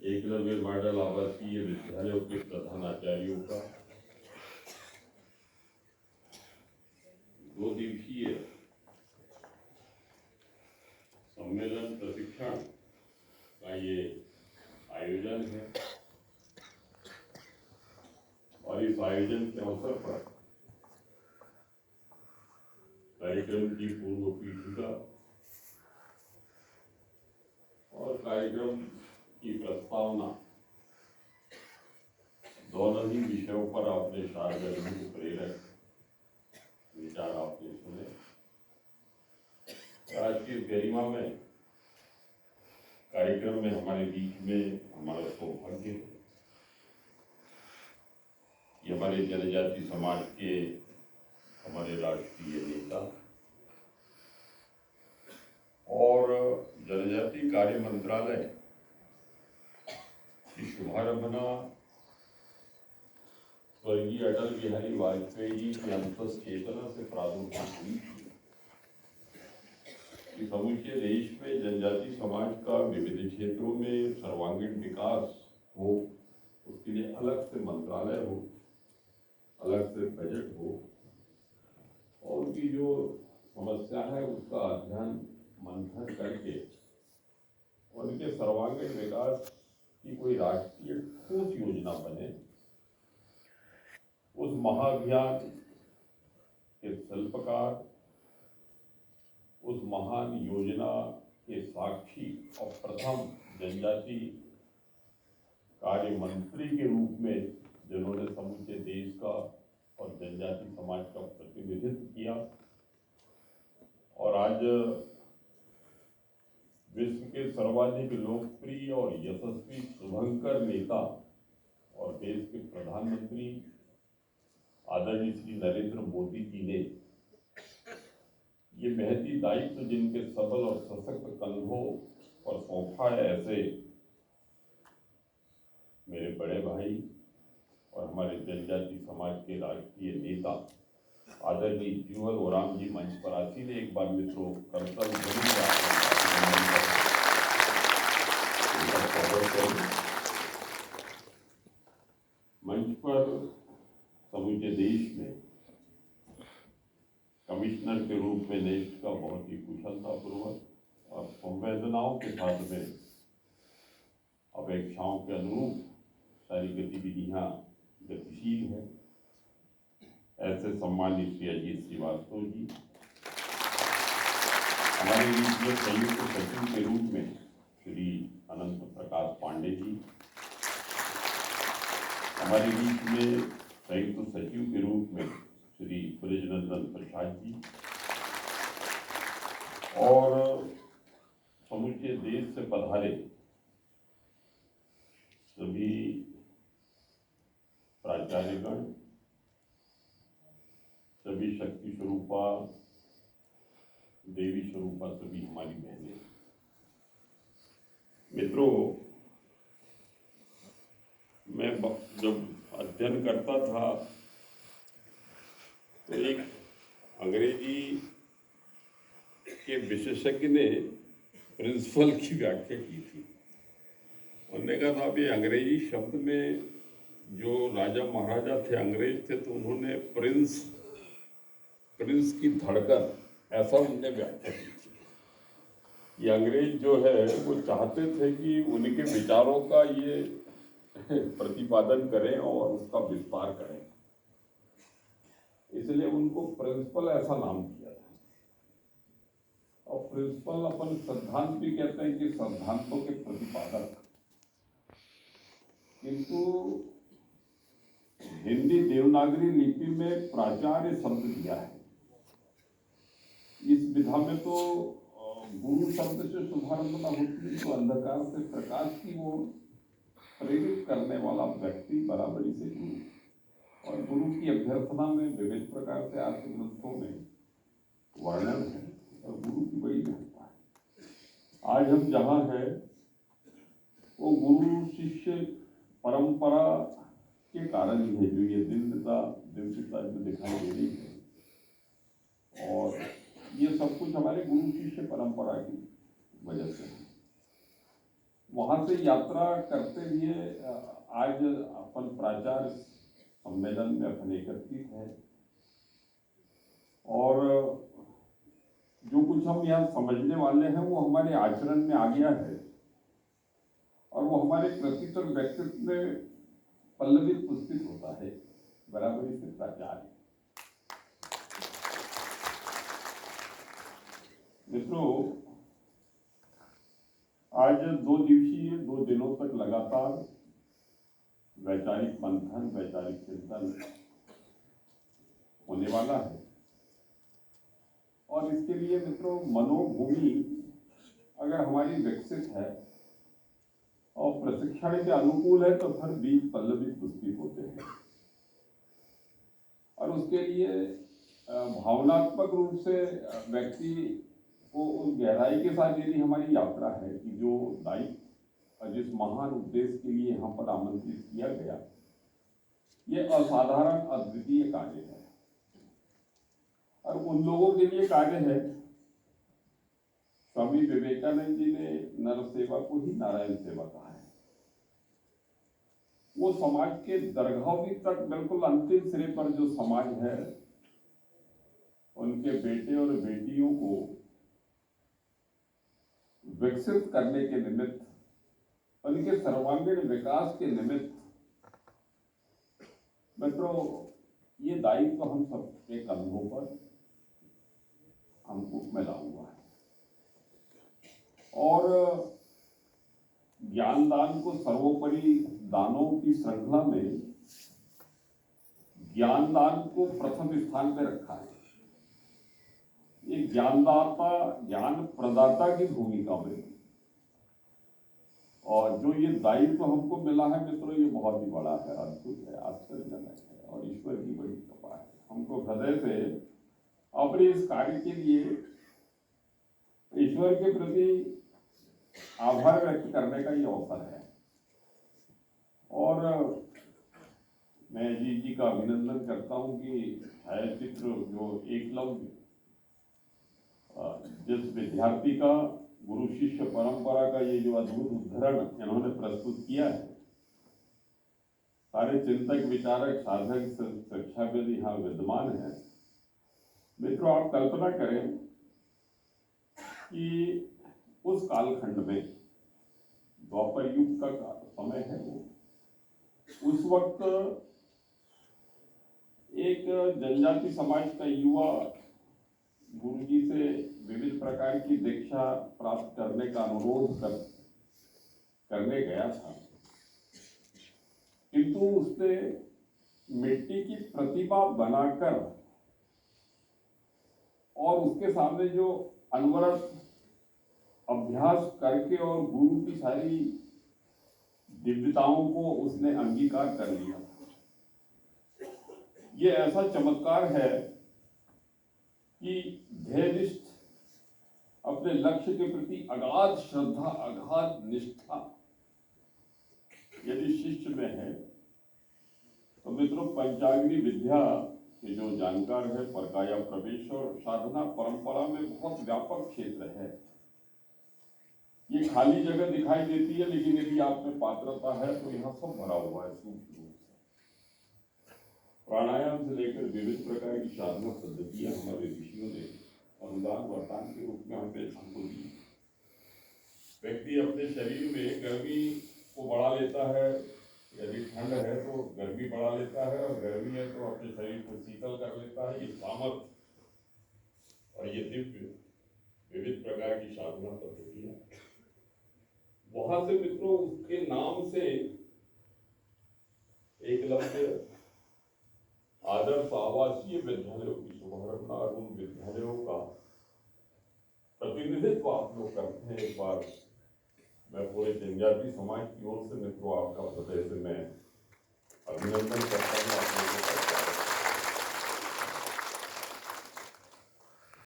Eklavya model आवासीय विद्यालयों के प्रधानाचार्यों का 2 दिवसीय सम्मेलन प्रशिक्षण का ये आयोजन है और इस आयोजन के अवसर पर कार्यक्रम की पूर्व पीठिका और कार्यक्रम की प्रस्तावना दोनों ही विषयों पर आपने सार्वजनिक प्रेरक विचार आपने सुने। आज की गरिमा में कार्यक्रम में हमारे बीच में हमारा सौभाग्य है कि हमारे जनजाति समाज के हमारे राष्ट्रीय नेता और जनजाति कार्य मंत्रालय की शुभारंभना स्वर्गीय अटल बिहारी वाजपेयी जी की अंतस चेतना से प्रादुर्भूत हुई थी कि समूचे देश में जनजाति समाज का विविध क्षेत्रों में सर्वांगीण विकास हो, उसके लिए अलग से मंत्रालय हो, अलग से बजट हो और उनकी जो समस्या है उसका अध्ययन मंथन करके उनके सर्वांगीण विकास की कोई राष्ट्रीय ठोस योजना बने। उस महाअभियान के शिल्पकार, उस महान योजना के साक्षी और प्रथम जनजाति कार्य मंत्री के रूप में जिन्होंने समूचे देश का और जनजाति समाज का प्रतिनिधित्व किया और आज विश्व के सर्वाधिक लोकप्रिय और यशस्वी शुभंकर नेता और देश के प्रधानमंत्री आदरणीय श्री नरेंद्र मोदी जी ने ये महती दायित्व जिनके सबल और सशक्त कंधों पर सौंपा है, ऐसे मेरे बड़े भाई और हमारे जनजाति समाज के राष्ट्रीय नेता आदरणीय जुगल ओराम जी मंच पर आसीन है। एक बार मित्रों करतल मंच पर समूचे देश में कमिश्नर के रूप में देश का बहुत ही कुशलतापूर्वक और संवेदनाओं के साथ में अपेक्षाओं के अनुरूप सारी गतिविधियां गतिशील है, ऐसे सम्मानित श्री अजीत श्रीवास्तव जी, हमारे बीच में संयुक्त सचिव के रूप में श्री अनंत प्रकाश पांडे जी, हमारे बीच में संयुक्त सचिव के रूप में श्री ब्रिजनंदन प्रसाद जी और समूचे देश से पधारे सभी प्राचार्यगण, सभी शक्ति स्वरूपा, देवी स्वरूपा, सभी हमारी बहनें। मित्रों, मैं जब अध्ययन करता था तो एक अंग्रेजी के विशेषज्ञ ने प्रिंसिपल की व्याख्या की थी। उन्होंने कहा था अभी अंग्रेजी शब्द में जो राजा महाराजा थे, अंग्रेज थे, तो उन्होंने प्रिंस की धड़कन, ऐसा उनने व्याख्या की थी। ये अंग्रेज जो है वो चाहते थे कि उनके विचारों का ये प्रतिपादन करें और उसका विस्तार करें, इसलिए उनको प्रिंसिपल ऐसा नाम दिया था। और प्रिंसिपल अपन सिद्धांत भी कहते हैं कि सिद्धांतों के प्रतिपादक, किंतु हिंदी देवनागरी लिपि में प्राचार्य शब्द दिया है। इस विधा में तो गुरु शब्द से शुभारंभना होती है, तो अंधकार से प्रकाश की ओर प्रेरित करने वाला व्यक्ति बराबरी से गुरु, और गुरु की अभ्यर्थना में विविध प्रकार से आर्थ ग्रंथों में वर्णन है और गुरु की बड़ी महत्ता है। आज हम जहाँ हैं वो गुरु शिष्य परंपरा के कारण ही है, जो ये दिव्यता जो दिखाई दे रही है, और ये सब कुछ हमारे गुरु शिष्य परंपरा की वजह से है। वहाँ से यात्रा करते हुए आज अपन प्राचार्य सम्मेलन में अपन एकत्रित हैं और जो कुछ हम यहाँ समझने वाले हैं वो हमारे आचरण में आ गया है और वो हमारे प्रतितर व्यक्तित्व में पल्लवित पुष्पित होता है बराबरी से प्राचार्य। मित्रों, आज 2 दिवसीय 2 दिनों तक लगातार वैचारिक मंथन, वैचारिक चिंतन होने वाला है और इसके लिए मित्रों मनोभूमि अगर हमारी विकसित है और प्रशिक्षण के अनुकूल है तो फिर बीज पल्लवित पुष्पित होते हैं और उसके लिए भावनात्मक रूप से व्यक्ति को उस गहराई के साथ यदि हमारी यात्रा है कि जो दायित्व और जिस महान उद्देश्य के लिए यहाँ पर आमंत्रित किया गया, ये असाधारण अद्वितीय कार्य है और उन लोगों के लिए कार्य है। स्वामी विवेकानंद जी ने नर सेवा को ही नारायण सेवा कहा है। वो समाज के दरगावी तक बिल्कुल अंतिम सिरे पर जो समाज है उनके बेटे और बेटियों को विकसित करने के निमित्त, उनके सर्वांगीण विकास के निमित्त मित्रों ये दायित्व हम सबके कंधों पर हमको मिला हुआ है और ज्ञानदान को सर्वोपरि दानों की श्रृंखला में ज्ञानदान को प्रथम स्थान पर रखा है। ये ज्ञानदाता, ज्ञान प्रदाता की भूमिका में और जो ये दायित्व हमको मिला है मित्रों, ये बहुत ही बड़ा है, अद्भुत है, आश्चर्यजनक है और ईश्वर की बड़ी कृपा है। हमको हृदय से अपने इस कार्य के लिए ईश्वर के प्रति आभार व्यक्त करने का ये अवसर है और मैं जी का अभिनंदन करता हूँ कि छायाचित्र जो एकलव्य जिस विद्यार्थी का गुरु शिष्य परंपरा का ये जो अद्भुत उद्धरण इन्होंने प्रस्तुत किया है, सारे चिंतक, विचारक, साधक, शिक्षाविद यहाँ विद्यमान है। मित्रों, आप कल्पना करें कि उस कालखंड में द्वापर युग का समय है वो, उस वक्त एक जनजाति समाज का युवा गुरुजी से विविध प्रकार की दीक्षा प्राप्त करने का अनुरोध करने गया था, किंतु उसने मिट्टी की प्रतिमा बनाकर और उसके सामने जो अनवरत अभ्यास करके और गुरु की सारी दिव्यताओं को उसने अंगीकार कर लिया। ये ऐसा चमत्कार है कि ध्येयनिष्ठ, अपने लक्ष्य के प्रति अगाध श्रद्धा, अगाध निष्ठा यदि शिष्य में है तो मित्रों पंचाग्नि विद्या के जो जानकार है, परकाया प्रवेश और साधना परंपरा में बहुत व्यापक क्षेत्र है। ये खाली जगह दिखाई देती है, लेकिन यदि आप में पात्रता है तो यहाँ सब भरा हुआ है सूक्ष्म रूप से। प्राणायाम से लेकर विविध प्रकार की साधना पद्धतियां हमारे ऋषियों ने अनुदान वरदान के रूप में हमको दी। व्यक्ति अपने शरीर में गर्मी को बढ़ा लेता है, यदि ठंड है तो गर्मी बढ़ा लेता है और गर्मी है तो अपने शरीर को शीतल कर लेता है। ये सामर्थ और ये दिव्य विविध प्रकार की साधना पद्धतियां, वहां से मित्रों उसके नाम से एकलव्य आदर्श आवासीय विद्यालयों की शुभारंभ और उन विद्यालयों का प्रतिनिधित्व आप लोग करते हैं। एक बार मैं पूरे जनजाति समाज की ओर से मित्रों आपका हृदय से मैं अभिनंदन करता हूँ आप लोगों का।